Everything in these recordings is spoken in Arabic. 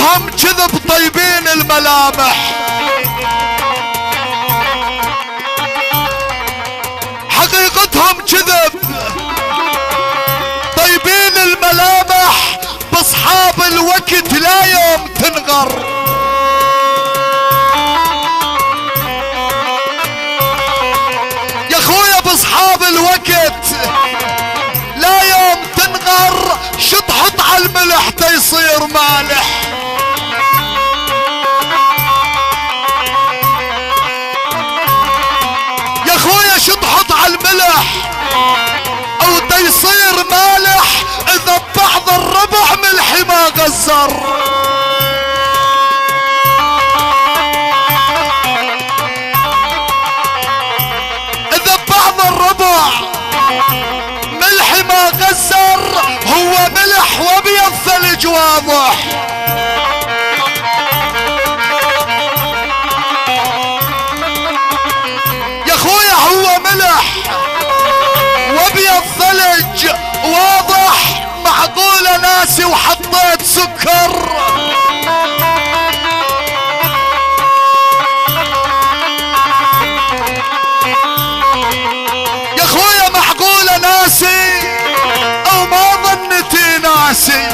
حقيقتهم كذب طيبين الملامح، حقيقتهم كذب طيبين الملامح، باصحاب الوقت لا يوم تنغر. يا اخويا باصحاب الوقت لا يوم تنغر، شو تحط على الملح تيصير مالح. يا اخويا شو تحط على الملح او تيصير مالح، اذا بعض الربع ملحي ما غزر. اذا بعض الربع ملحي ما غزر، هو ملح وابيض ثلج واضح. يا اخويا هو ملح وابيض ثلج واضح، معقولة ناسي وحطيت سكر؟ يا اخويا معقولة ناسي او ما ظنتي ناسي؟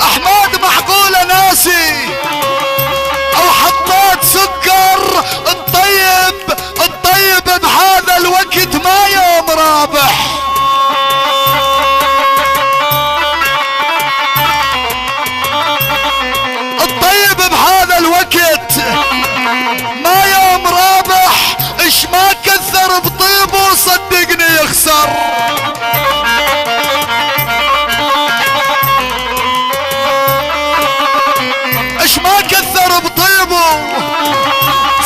احمد معقولة ناسي او حطيت سكر؟ الطيب بهذا الوقت ما يوم رابح. الطيب بهذا الوقت ما يوم رابح، اش ما كثر بطيبه صدقني يخسر. اش ما كثر بطيبه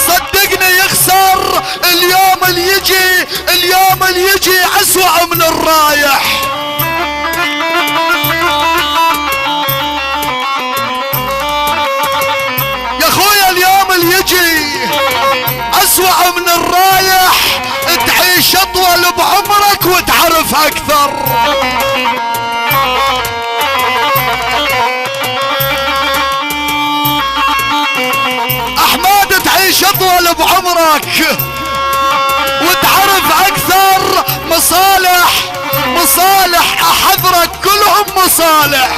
صدقني يخسر. اليوم اللي يجي اسوأ من الرايح. يا اخويا اليوم اللي يجي اسوأ من الرايح، تعيش اطول بعمرك وتعرف اكثر. احمد تعيش اطول بعمرك وتعرف اكثر. مصالح احذرك كلهم مصالح.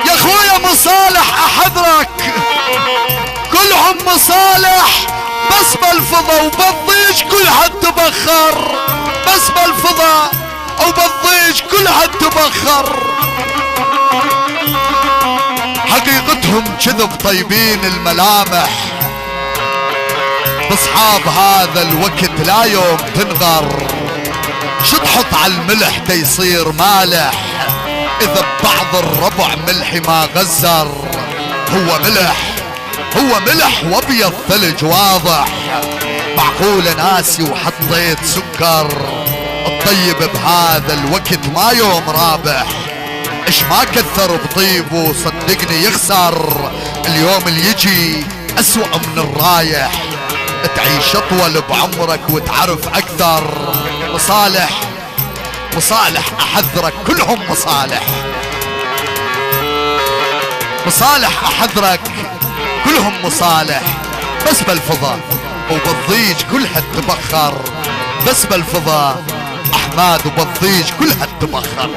يا اخويا مصالح احذرك كلهم مصالح، بس بالفضا وبالضيج كلها تبخر. بس بالفضا وبالضيج كلها تبخر. حقيقتهم كذب طيبين الملامح، باصحاب هذا الوقت لا يوم تنغر. شو تحط على الملح تيصير مالح، اذا بعض الربع ملحي ما غزر. هو ملح وابيض ثلج واضح، معقولة ناسي وحطيت سكر. الطيب بهذا الوقت ما يوم رابح، اش ما كثر بطيبه صدقني يخسر. اليوم اللي يجي اسوأ من الرايح، تعيش اطول بعمرك وتعرف اكثر. مصالح احذرك كلهم مصالح احذرك كلهم مصالح، بس بالفضا وبالضيج كلها تبخر. بس بالفضا احمد وبالضيج كلها تبخر.